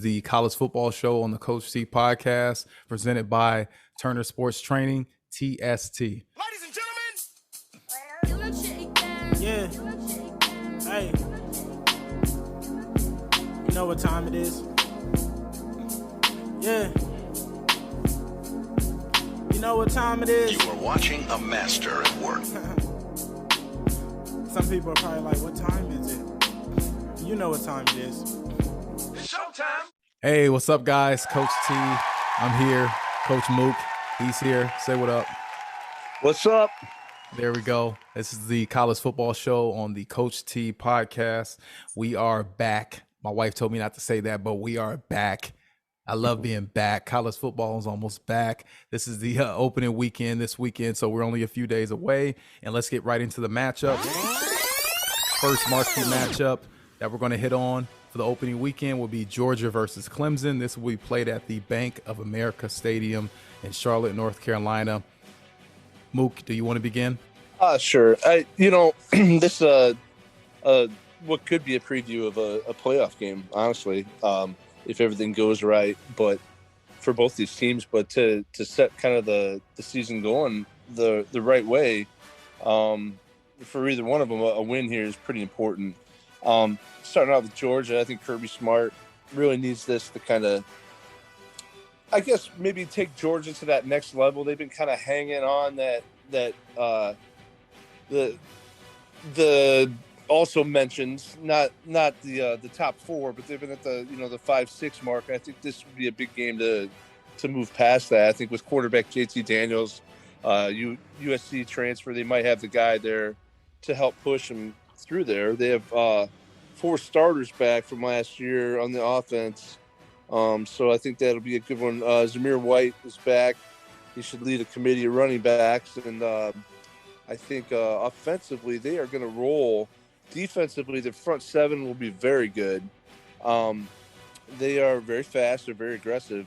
The college football show on the Coach T podcast, presented by Turner Sports Training, TST. Ladies and gentlemen. Yeah. Hey. You know what time it is? Yeah. You know what time it is? You are watching a master at work. Some people are probably like, what time is it? You know what time it is. Showtime. Hey, what's up, guys? Coach T. I'm here. Coach Mook, he's here. Say what up. What's up? There we go. This is the college football show on the Coach T podcast. We are back. My wife told me not to say that, but we are back. I love being back. College football is almost back. This is the opening weekend this weekend, so we're only a few days away. And let's get right into the matchup. First marquee matchup that we're going to hit on for the opening weekend will be Georgia versus Clemson. This will be played at the Bank of America Stadium in Charlotte, North Carolina. Mook, do you want to begin? Sure. This what could be a preview of a playoff game, honestly, if everything goes right. But for both these teams, but to set kind of the season going the right way, for either one of them, a win here is pretty important. Starting out with Georgia, I think Kirby Smart really needs this to kind of, I guess, maybe take Georgia to that next level. They've been kind of hanging on that the also mentions not the top four, but they've been at the 5-6 mark. I think this would be a big game to move past that. I think with quarterback JT Daniels, USC transfer, they might have the guy there to help push them through there. They have 4 starters back from last year on the offense. So I think that'll be a good one. Zamir White is back. He should lead a committee of running backs. And I think offensively they are going to roll. Defensively, the front seven will be very good. They are very fast. They're very aggressive.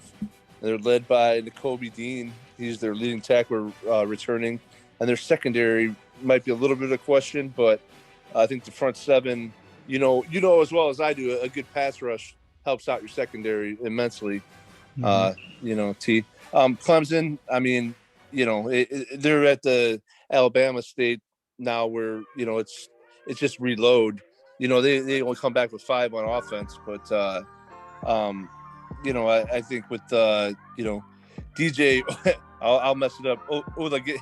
They're led by Nakobe Dean. He's their leading tackler returning. And their secondary might be a little bit of a question, but I think the front seven, you know as well as I do, a good pass rush helps out your secondary immensely. T. Clemson, I mean, they're at the Alabama State now where, it's just reload. They only come back with 5 on offense, but, I think with, DJ, I'll mess it up. Ugalele.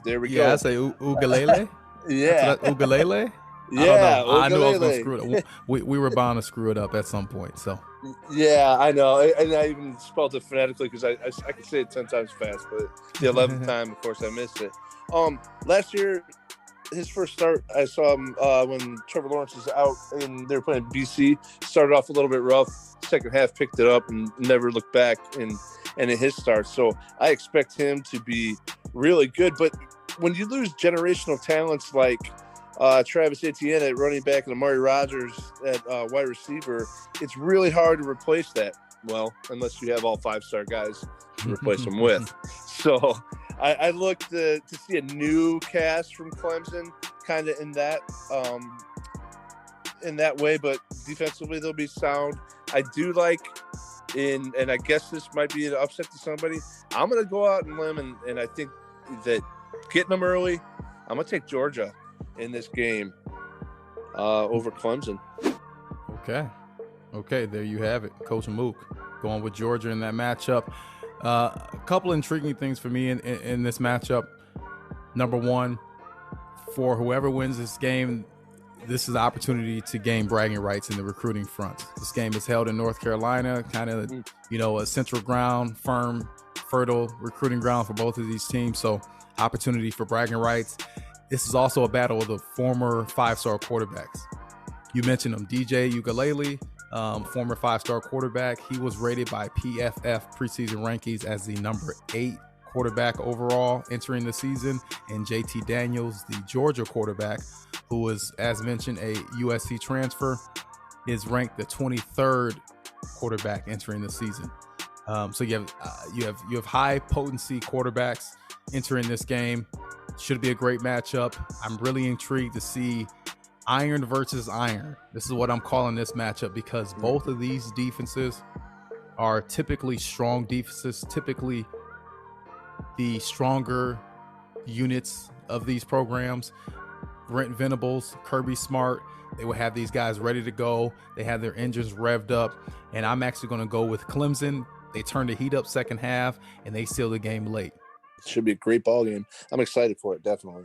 There we go. Yeah, I say Ugalele. Yeah. Ugalele? Yeah. I knew I was going to screw it up. We were bound to screw it up at some point. So. Yeah, I know. And I even spelled it phonetically because I could say it 10 times fast, but the 11th time, of course, I missed it. Last year, his first start, I saw him when Trevor Lawrence was out and they were playing BC. Started off a little bit rough. Second half picked it up and never looked back in his start. So I expect him to be really good. But when you lose generational talents like Travis Etienne at running back and Amari Rodgers at wide receiver, it's really hard to replace that. Well, unless you have all 5-star guys to replace them with. So I look to see a new cast from Clemson kind of in that way, but defensively they'll be sound. I do like and I guess this might be an upset to somebody. I'm going to go out and limb, and I think that getting them early, I'm going to take Georgia in this game over Clemson. Okay, there you have it. Coach Mook going with Georgia in that matchup. A couple intriguing things for me in this matchup. Number one, for whoever wins this game, this is an opportunity to gain bragging rights in the recruiting front. This game is held in North Carolina, kind of, a central ground, firm, fertile recruiting ground for both of these teams. So opportunity for bragging rights. This is also a battle of the former 5-star quarterbacks. You mentioned him, DJ Ugalele, former 5-star quarterback. He was rated by PFF preseason rankings as the number 8 quarterback overall entering the season. And JT Daniels, the Georgia quarterback, who was, as mentioned, a USC transfer, is ranked the 23rd quarterback entering the season. So you have high potency quarterbacks entering this game. Should be a great matchup. I'm really intrigued to see iron versus iron. This is what I'm calling this matchup because both of these defenses are typically strong defenses, typically the stronger units of these programs. Brent Venables, Kirby Smart, they will have these guys ready to go. They have their engines revved up, and I'm actually going to go with Clemson. They turn the heat up second half, and they seal the game late. It should be a great ball game. I'm excited for it, definitely.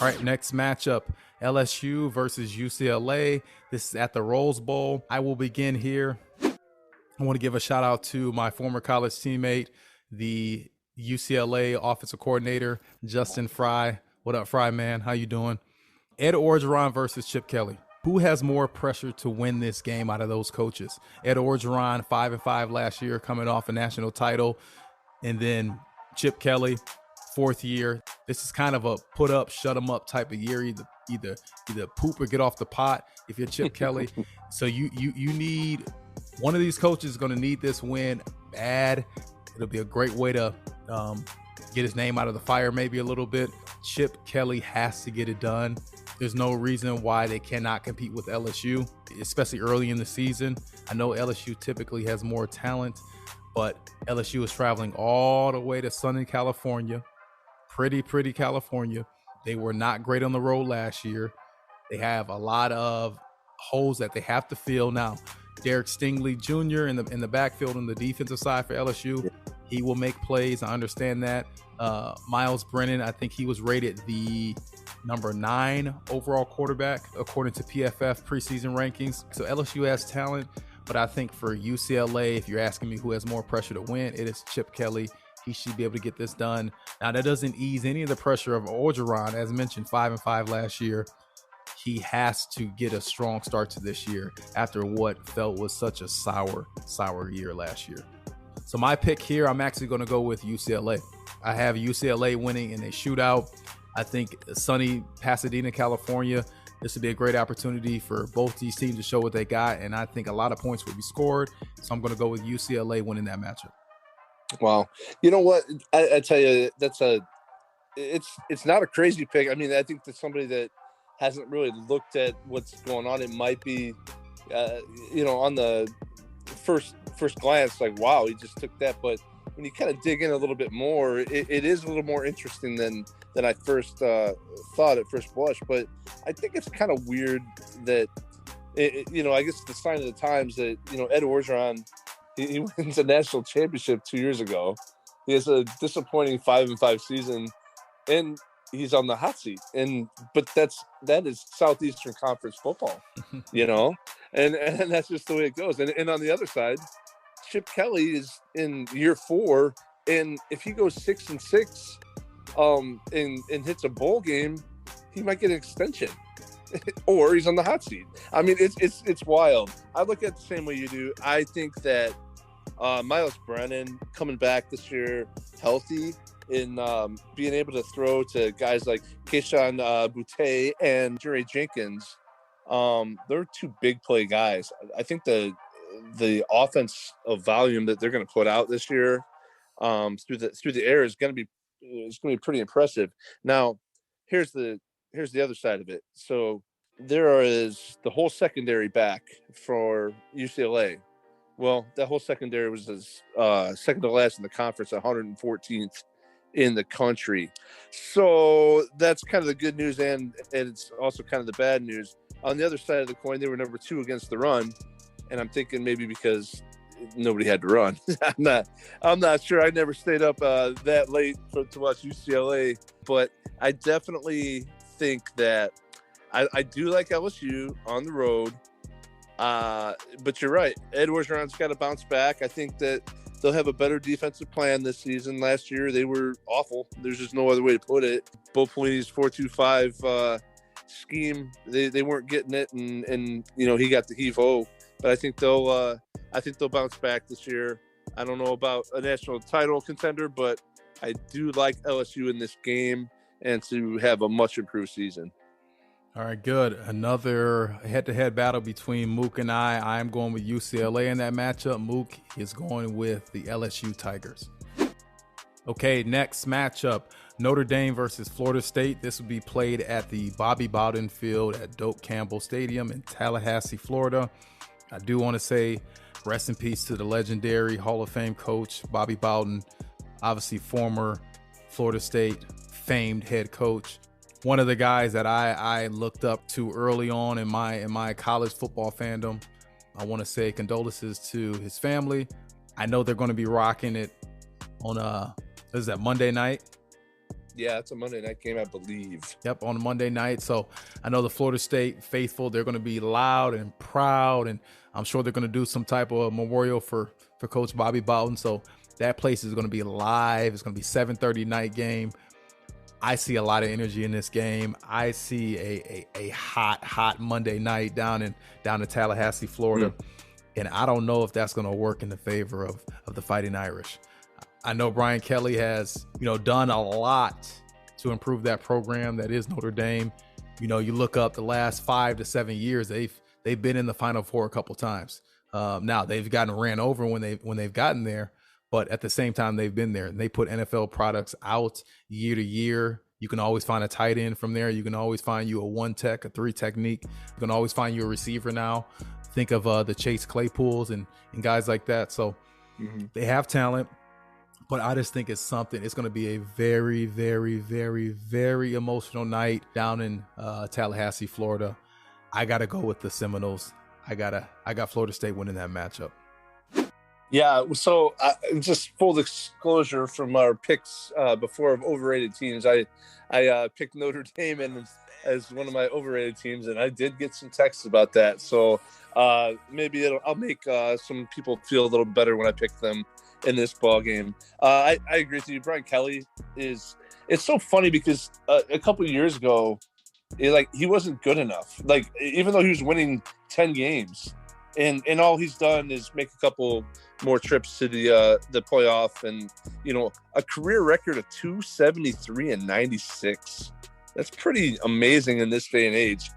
All right, next matchup, LSU versus UCLA. This is at the Rose Bowl. I will begin here. I want to give a shout out to my former college teammate, the UCLA offensive coordinator, Justin Fry. What up, Fry, man? How you doing? Ed Orgeron versus Chip Kelly. Who has more pressure to win this game out of those coaches? Ed Orgeron, 5-5 last year, coming off a national title. And then Chip Kelly, fourth year. This is kind of a put up, shut them up type of year. Either poop or get off the pot if you're Chip Kelly. So you need one of these coaches is going to need this win bad. It'll be a great way to get his name out of the fire maybe a little bit. Chip Kelly has to get it done. There's no reason why they cannot compete with LSU, especially early in the season. I know LSU typically has more talent, but LSU is traveling all the way to sunny California, pretty California. They were not great on the road last year. They have a lot of holes that they have to fill now. Derek Stingley Jr. in the backfield on the defensive side for LSU. He will make plays. I understand that. Miles Brennan, I think he was rated the number 9 overall quarterback according to PFF preseason rankings. So LSU has talent, but I think for UCLA, if you're asking me who has more pressure to win, it is Chip Kelly. He should be able to get this done. Now, that doesn't ease any of the pressure of Orgeron. As mentioned, 5-5 last year. He has to get a strong start to this year after what felt was such a sour year last year. So my pick here, I'm actually going to go with UCLA. I have UCLA winning in a shootout. I think sunny Pasadena, California, this would be a great opportunity for both these teams to show what they got, and I think a lot of points will be scored. So I'm going to go with UCLA winning that matchup. Wow. You know what? I tell you, it's not a crazy pick. I mean, I think that somebody that hasn't really looked at what's going on, it might be, on the first glance, like, wow, he just took that. But when you kind of dig in a little bit more, it is a little more interesting than I first thought at first blush. But I think it's kind of weird that, I guess the sign of the times that, Ed Orgeron, he wins a national championship 2 years ago. He has a disappointing 5-5 season, and he's on the hot seat. But that is Southeastern Conference football, and that's just the way it goes. And on the other side, Chip Kelly is in year 4, and if he goes 6-6, and hits a bowl game, he might get an extension, or he's on the hot seat. I mean, it's wild. I look at it the same way you do. I think that Miles Brennan coming back this year healthy and being able to throw to guys like Keyshawn Boutte and Jerry Jenkins, they're 2 big play guys. I think the offense of volume that they're going to put out this year through the air is going to be pretty impressive. Now, here's the other side of it. So there is the whole secondary back for UCLA. Well, that whole secondary was second to last in the conference, 114th in the country. So that's kind of the good news, and it's also kind of the bad news. On the other side of the coin, they were number 2 against the run, and I'm thinking maybe because nobody had to run. I'm not sure. I never stayed up that late to watch UCLA, but I definitely think that I do like LSU on the road. But you're right. Ed Orgeron's got to bounce back. I think that they'll have a better defensive plan this season. Last year, they were awful. There's just no other way to put it. Bo Pelini's 4-2-5 scheme, they weren't getting it, and he got the heave-ho. But I think they'll bounce back this year. I don't know about a national title contender, but I do like LSU in this game and to have a much improved season. All right, good. Another head-to-head battle between Mook and I. I'm going with UCLA in that matchup. Mook is going with the LSU Tigers. Okay, next matchup, Notre Dame versus Florida State. This will be played at the Bobby Bowden Field at Doak Campbell Stadium in Tallahassee, Florida. I do want to say rest in peace to the legendary Hall of Fame coach, Bobby Bowden, obviously former Florida State famed head coach. One of the guys that I looked up to early on in my college football fandom. I want to say condolences to his family. I know they're going to be rocking it on is that Monday night? Yeah, it's a Monday night game, I believe. Yep, on Monday night. So I know the Florida State faithful, they're going to be loud and proud, and I'm sure they're going to do some type of memorial for Coach Bobby Bowden. So that place is going to be live. It's going to be 7:30 night game. I see a lot of energy in this game. I see a hot Monday night down in Tallahassee, Florida. And I don't know if that's going to work in the favor of the Fighting Irish. I know Brian Kelly has, done a lot to improve that program that is Notre Dame. You look up the last 5 to 7 years, they've been in the Final Four a couple times. Now they've gotten ran over when they've gotten there, but at the same time they've been there and they put NFL products out year to year. You can always find a tight end from there. You can always find you a 1-tech, a 3 technique. You can always find you a receiver now. Think of the Chase Claypools and guys like that. So they have talent. But I just think it's going to be a very, very, very, very emotional night down in Tallahassee, Florida. I got to go with the Seminoles. I got Florida State winning that matchup. Yeah, so just full disclosure from our picks before of overrated teams, I picked Notre Dame as one of my overrated teams, and I did get some texts about that. So maybe I'll make some people feel a little better when I pick them in this ball game. I agree with you. Brian Kelly it's so funny because a couple of years ago, he wasn't good enough. Like, even though he was winning 10 games, and all he's done is make a couple more trips to the playoff, and a career record of 273-96. That's pretty amazing in this day and age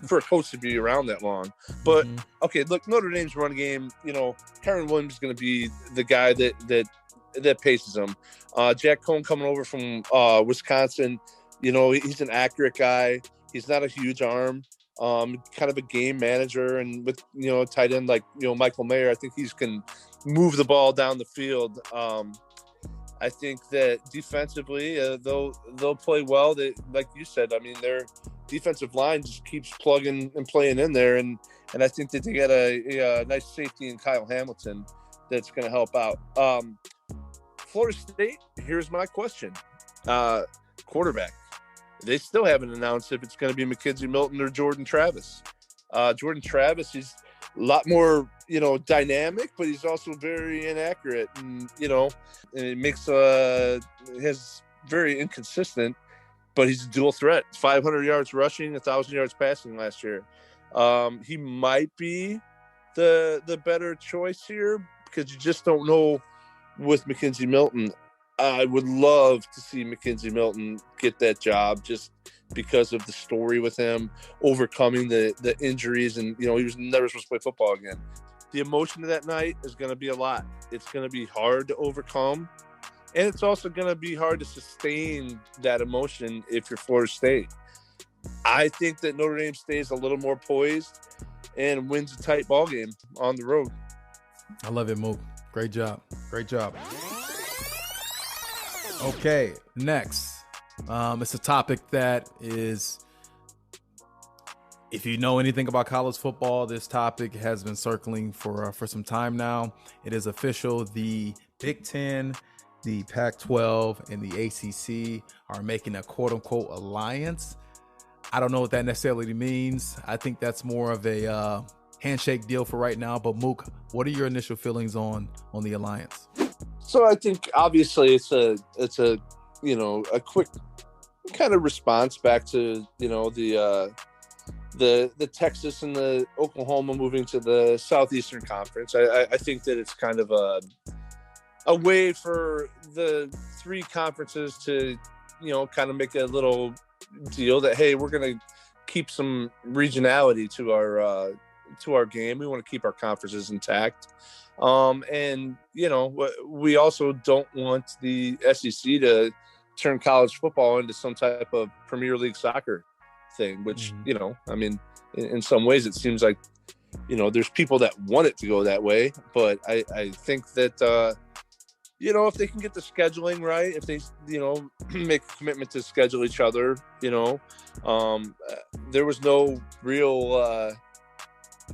for a coach to be around that long. But okay, look, Notre Dame's run game, Kyron Williams is going to be the guy that paces them. Jack Cohn coming over from Wisconsin, he's an accurate guy. He's not a huge arm, kind of a game manager, and with a tight end like Michael Mayer, I think he can move the ball down the field. I think that defensively, they'll play well. They, like you said, I mean, their defensive line just keeps plugging and playing in there, and I think that they got a nice safety in Kyle Hamilton that's going to help out. Florida State, here's my question. Quarterback. They still haven't announced if it's going to be McKenzie Milton or Jordan Travis. Jordan Travis is a lot more, dynamic, but he's also very inaccurate, and it makes his very inconsistent. But he's a dual threat. 500 yards rushing, 1,000 yards passing last year. He might be the better choice here because you just don't know with McKenzie Milton. I would love to see McKenzie Milton get that job just because of the story with him overcoming the injuries, and he was never supposed to play football again. The emotion of that night is going to be a lot. It's going to be hard to overcome, and it's also going to be hard to sustain that emotion if you're Florida State. I think that Notre Dame stays a little more poised and wins a tight ball game on the road. I love it, Mook. Great job. Okay, next. It's a topic that is, if you know anything about college football, this topic has been circling for some time now. It is official. The Big Ten, the Pac-12, and the ACC are making a quote-unquote alliance. I don't know what that necessarily means. I think that's more of a handshake deal for right now. But Mook, what are your initial feelings on the alliance? So I think obviously it's a a quick kind of response back to the Texas and the Oklahoma moving to the Southeastern Conference. I think that it's kind of a way for the three conferences to kind of make a little deal that, hey, we're going to keep some regionality to to our game. We want to keep our conferences intact. And, you know, we also don't want the SEC to turn college football into some type of Premier League soccer thing, which, you know, I mean, in some ways it seems like, you know, there's people that want it to go that way. But I think that, you know, if they can get the scheduling right, if they, you know, make a commitment to schedule each other, you know, there was no real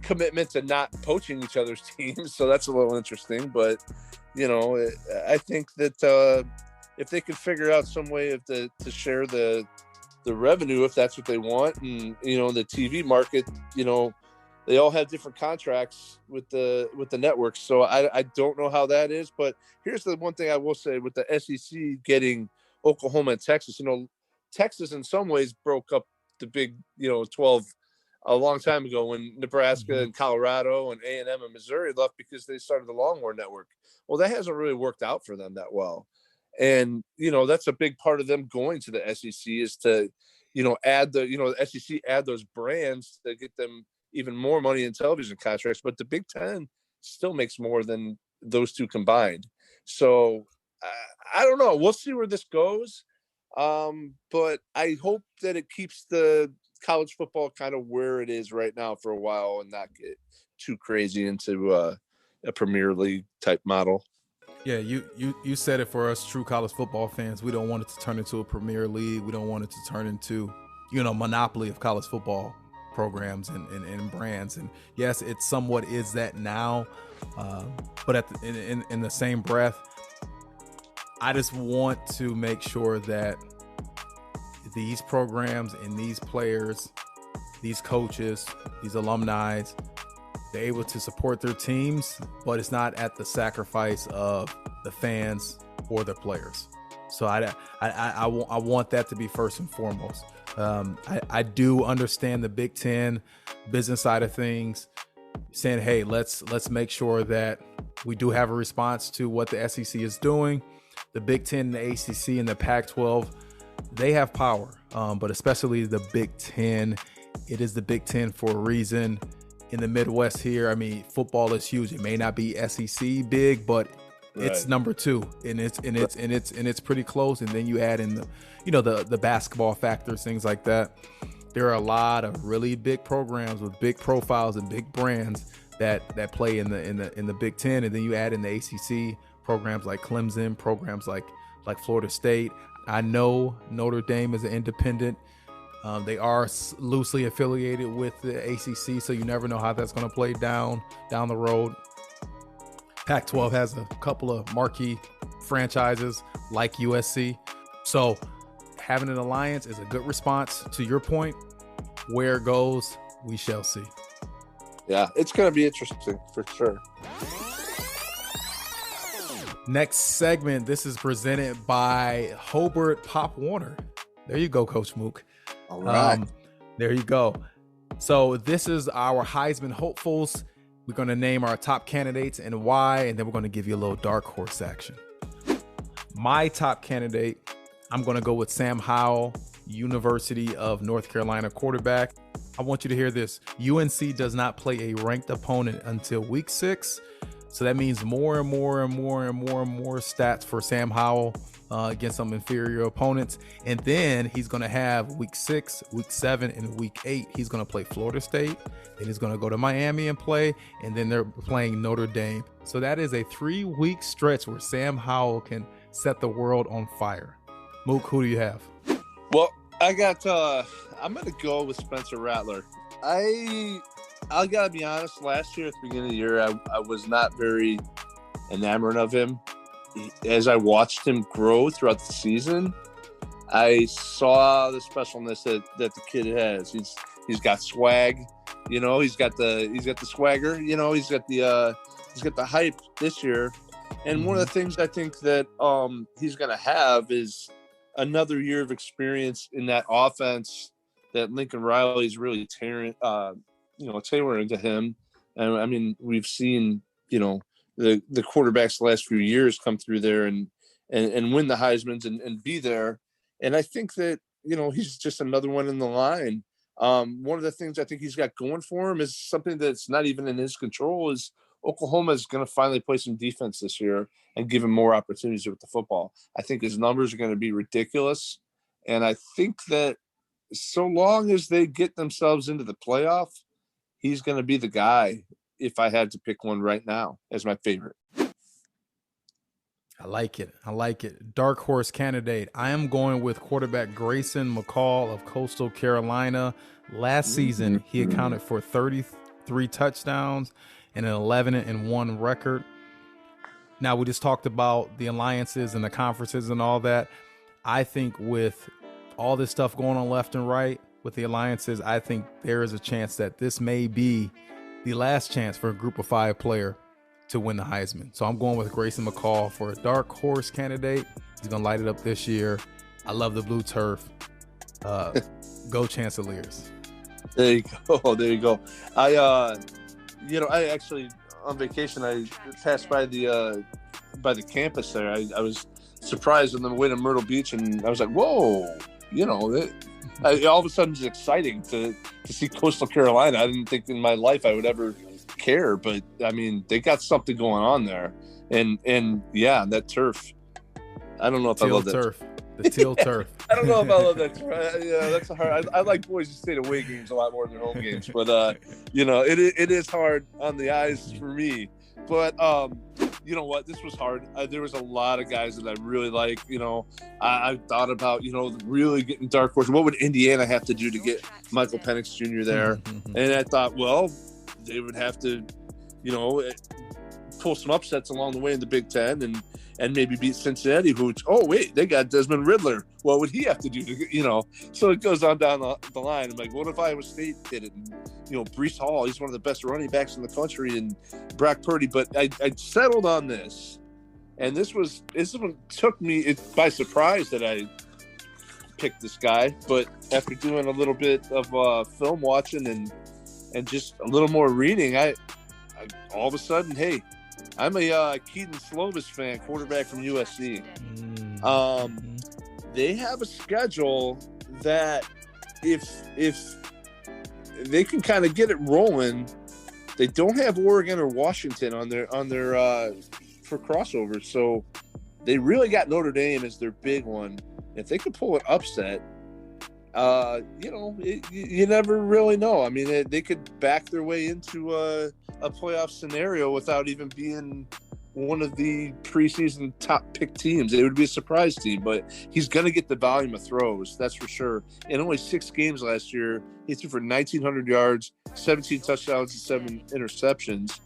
commitment to not poaching each other's teams. So that's a little interesting. But, you know, I think that if they could figure out some way to share the revenue, if that's what they want, and, you know, the TV market, you know, they all have different contracts with the networks. So I don't know how that is, but here's the one thing I will say with the SEC getting Oklahoma and Texas, you know, Texas in some ways broke up the Big, you know, 12 a long time ago when Nebraska and Colorado and A&M and Missouri left because they started the Longhorn Network. Well, that hasn't really worked out for them that well. And, you know, that's a big part of them going to the SEC is to, you know, the SEC add those brands to get them even more money in television contracts, but the Big Ten still makes more than those two combined. So I don't know. We'll see where this goes. But I hope that it keeps the college football kind of where it is right now for a while and not get too crazy into a Premier League type model. Yeah, you said it for us true college football fans. We don't want it to turn into a Premier League. We don't want it to turn into, you know, monopoly of college football programs and brands. And yes, it somewhat is that now, but in the same breath, I just want to make sure that these programs and these players, these coaches, these alumni, they're able to support their teams, but it's not at the sacrifice of the fans or the players. So I want that to be first and foremost. I do understand the Big Ten business side of things, saying, hey, let's make sure that we do have a response to what the SEC is doing. The Big Ten, the ACC, and the Pac-12, they have power, but especially the Big Ten. It is the Big Ten for a reason. In the Midwest here, I mean, football is huge. It may not be SEC big, but it's number two, and it's pretty close. And then you add in the basketball factors, things like that. There are a lot of really big programs with big profiles and big brands that play in the Big Ten, and then you add in the ACC programs like Clemson, programs like Florida State. I know Notre Dame is an independent. They are loosely affiliated with the ACC, so you never know how that's going to play down the road. Pac-12 has a couple of marquee franchises like USC. So having an alliance is a good response to your point. Where it goes, we shall see. Yeah, it's going to be interesting for sure. Next segment, this is presented by Hobart Pop Warner. There you go, Coach Mook. All right. There you go. So this is our Heisman hopefuls. We're going to name our top candidates and why, and then we're going to give you a little dark horse action. My top candidate, I'm going to go with Sam Howell, University of North Carolina quarterback. I want you to hear this. UNC does not play a ranked opponent until week 6. So that means more and more stats for Sam Howell against some inferior opponents. And then he's going to have week 6, week 7, and week 8. He's going to play Florida State. Then he's going to go to Miami and play. And then they're playing Notre Dame. So that is a 3-week stretch where Sam Howell can set the world on fire. Mook, who do you have? Well, I got, I'm going to go with Spencer Rattler. I gotta be honest, last year at the beginning of the year, I was not very enamored of him. As I watched him grow throughout the season, I saw the specialness that the kid has. He's got swag, you know, he's got the swagger, you know, he's got the hype this year. And one of the things I think that he's gonna have is another year of experience in that offense that Lincoln Riley's really tailoring to him. And I mean, we've seen, you know, the quarterbacks the last few years come through there and win the Heismans and be there. And I think that, you know, he's just another one in the line. One of the things I think he's got going for him is something that's not even in his control is Oklahoma is going to finally play some defense this year and give him more opportunities with the football. I think his numbers are going to be ridiculous. And I think that so long as they get themselves into the playoff, he's going to be the guy if I had to pick one right now as my favorite. I like it. Dark horse candidate. I am going with quarterback Grayson McCall of Coastal Carolina. Last season, he accounted for 33 touchdowns and an 11-1 record. Now, we just talked about the alliances and the conferences and all that. I think with all this stuff going on left and right with the alliances, I think there is a chance that this may be the last chance for a group of 5 player to win the Heisman. So I'm going with Grayson McCall for a dark horse candidate. He's going to light it up this year. I love the blue turf. Go Chancellors. There you go. I actually on vacation, I passed by the campus there. I was surprised on the way to Myrtle Beach, and I was like, whoa, all of a sudden it's exciting to see Coastal Carolina. I didn't think in my life I would ever care, but I mean, they got something going on there, and yeah, that turf. I don't know if I love that turf. The teal turf. I don't know if I love that turf. Yeah, that's hard. I like Boise State away games a lot more than their home games, but it is hard on the eyes for me. But you know what? This was hard. There was a lot of guys that I really like. I thought about really getting dark horse. What would Indiana have to do to get Michael Penix Jr. there? And I thought, well, they would have to, pull some upsets along the way in the Big Ten and maybe beat Cincinnati, they got Desmond Riddler. What would he have to do to, so it goes on down the line. I'm like, what if Iowa State did it? And, Breece Hall, he's one of the best running backs in the country, and Brock Purdy. But I settled on this, and this one took me by surprise that I picked this guy. But after doing a little bit of film watching and just a little more reading, I all of a sudden, hey, I'm a Keaton Slovis fan, quarterback from USC. They have a schedule that if they can kind of get it rolling, they don't have Oregon or Washington on their for crossovers. So they really got Notre Dame as their big one. If they can pull an upset, you never really know. I mean, they could back their way into a playoff scenario without even being one of the preseason top pick teams. It would be a surprise team, but he's going to get the volume of throws, that's for sure. In only 6 games last year, he threw for 1,900 yards, 17 touchdowns, and 7 interceptions.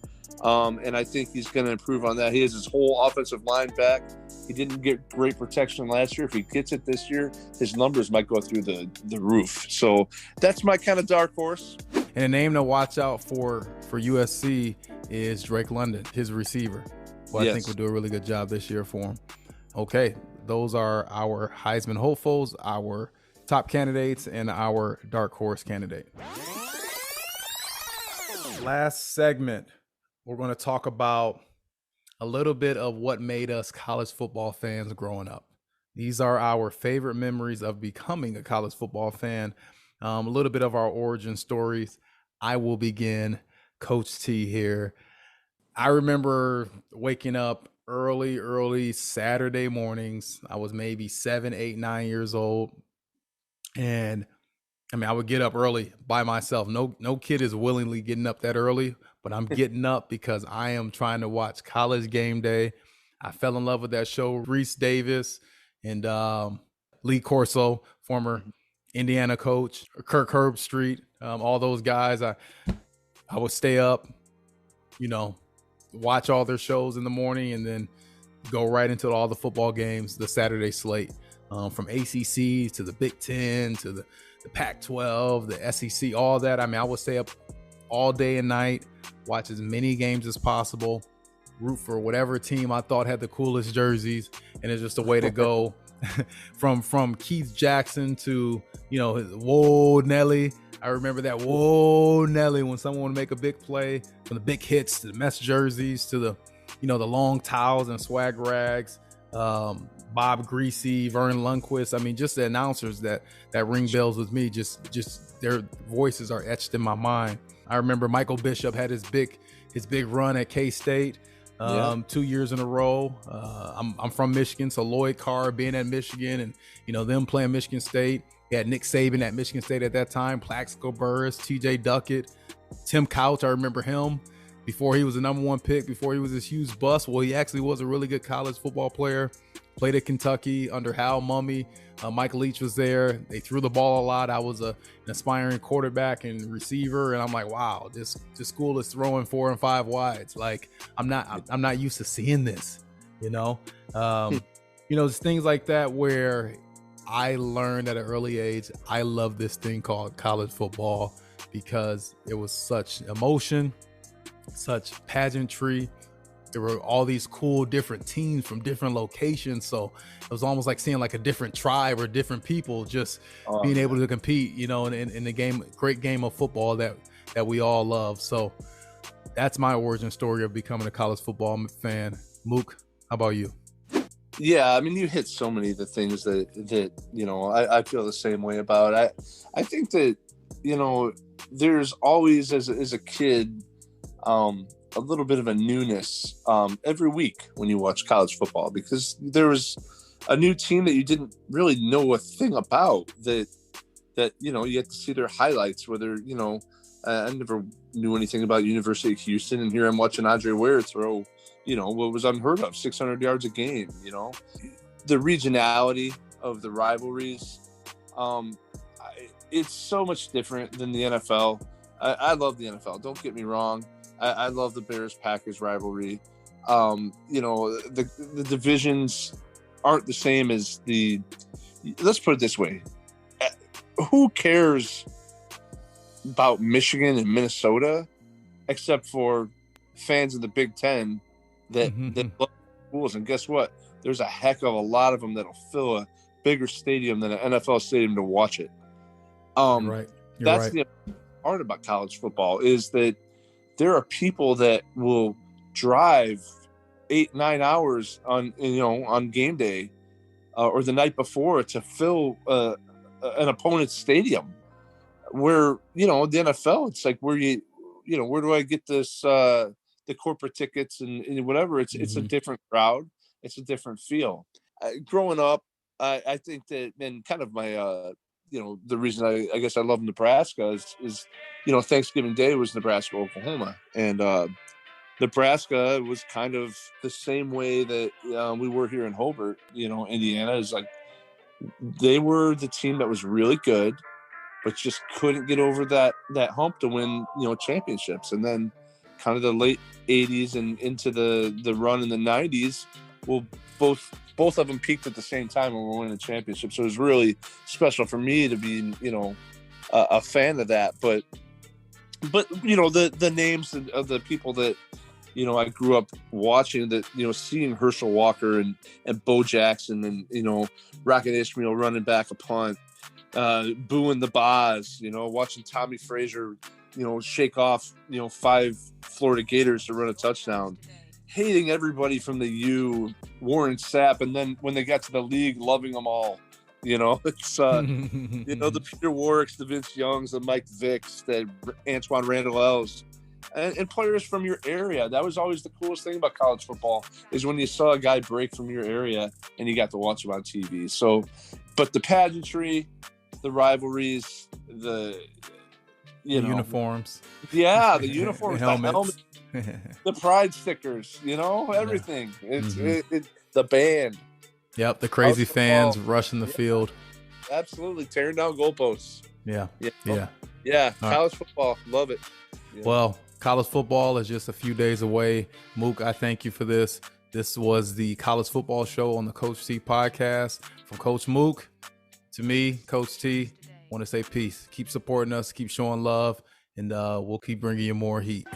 And I think he's going to improve on that. He has his whole offensive line back. He didn't get great protection last year. If he gets it this year, his numbers might go through the roof. So that's my kind of dark horse. And a name to watch out for USC is Drake London, his receiver. Well, I think we'll do a really good job this year for him. Okay, those are our Heisman hopefuls, our top candidates, and our dark horse candidate. Last segment, we're going to talk about a little bit of what made us college football fans growing up. These are our favorite memories of becoming a college football fan. A little bit of our origin stories. I will begin. Coach T here. I remember waking up early Saturday mornings. I was maybe 7, 8, 9 years old. And I mean, I would get up early by myself. No kid is willingly getting up that early, but I'm getting up because I am trying to watch College Game Day. I fell in love with that show. Reese Davis and Lee Corso, former Indiana coach, Kirk Herbstreit, all those guys. I would stay up, watch all their shows in the morning and then go right into all the football games, the Saturday slate, from ACC to the Big Ten to the Pac-12, the SEC, all that. I mean, I would stay up all day and night, watch as many games as possible, root for whatever team I thought had the coolest jerseys, and it's just a way to go from Keith Jackson to, whoa, Nelly. I remember that, whoa, Nelly, when someone would make a big play, from the big hits to the mess jerseys to the, the long towels and swag rags. Bob Greasy, Vern Lundquist. I mean, just the announcers that ring bells with me. Just their voices are etched in my mind. I remember Michael Bishop had his big run at K-State 2 years in a row. I'm from Michigan, so Lloyd Carr being at Michigan and, you know, them playing Michigan State. He had Nick Saban at Michigan State at that time, Plaxico Burress, TJ Duckett, Tim Couch. I remember him before he was the #1 pick, before he was this huge bust. Well, he actually was a really good college football player. Played at Kentucky under Hal Mumme. Mike Leach was there. They threw the ball a lot. I was an aspiring quarterback and receiver, and I'm like, wow, this school is throwing 4 and 5 wides. Like, I'm not used to seeing this, you know. You know, just things like that where I learned at an early age. I love this thing called college football because it was such emotion, such pageantry. There were all these cool different teams from different locations. So it was almost like seeing like a different tribe or different people just being able to compete, you know, in the game, great game of football that we all love. So that's my origin story of becoming a college football fan. Mook, how about you? Yeah, I mean, you hit so many of the things that you know, I feel the same way about. I think that, you know, there's always as a kid, a little bit of a newness every week when you watch college football, because there was a new team that you didn't really know a thing about that you know, you had to see their highlights, whether, you know, I never knew anything about University of Houston, and here I'm watching Andre Ware throw, you know, what was unheard of, 600 yards a game. You know, the regionality of the rivalries, it's so much different than the NFL. I love the NFL, don't get me wrong. I love the Bears-Packers rivalry. You know, the divisions aren't the same as let's put it this way. Who cares about Michigan and Minnesota except for fans of the Big Ten that love schools? And guess what? There's a heck of a lot of them that'll fill a bigger stadium than an NFL stadium to watch it. You're that's right. The part about college football is that there are people that will drive 8-9 hours on game day or the night before to fill an opponent's stadium. Where, you know, the NFL, it's like where do I get this the corporate tickets and whatever. It's a different crowd. It's a different feel. Growing up, I think that, and kind of my you know, the reason I guess I love Nebraska is you know, Thanksgiving Day was Nebraska, Oklahoma, and Nebraska was kind of the same way that we were here in Hobart, you know, Indiana. Is like they were the team that was really good, but just couldn't get over that hump to win, you know, championships. And then kind of the late 80s and into the run in the 90s, well, both of them peaked at the same time and were winning the championship. So it was really special for me to be, you know, a fan of that. But you know, the names of the people that, you know, I grew up watching, that, you know, seeing Herschel Walker and Bo Jackson and, you know, Rocket Ishmael running back a punt, booing the Boz, you know, watching Tommy Frazier, you know, shake off, you know, 5 Florida Gators to run a touchdown, hating everybody from the U, Warren Sapp, and then when they got to the league, loving them all. You know, it's you know, the Peter Warwicks, the Vince Youngs, the Mike Vicks, the Antoine Randall-Els, and players from your area. That was always the coolest thing about college football, is when you saw a guy break from your area and you got to watch him on TV. So, but the pageantry, the rivalries, the uniforms. Yeah, the uniforms, the helmets. The pride stickers, you know, everything. It's the band. Yep, the crazy fans rushing the field. Absolutely, tearing down goalposts. Yeah. College football, love it. Yeah. Well, college football is just a few days away. Mook, I thank you for this. This was the College Football Show on the Coach T podcast. From Coach Mook to me, Coach T, I want to say peace. Keep supporting us, keep showing love, and we'll keep bringing you more heat.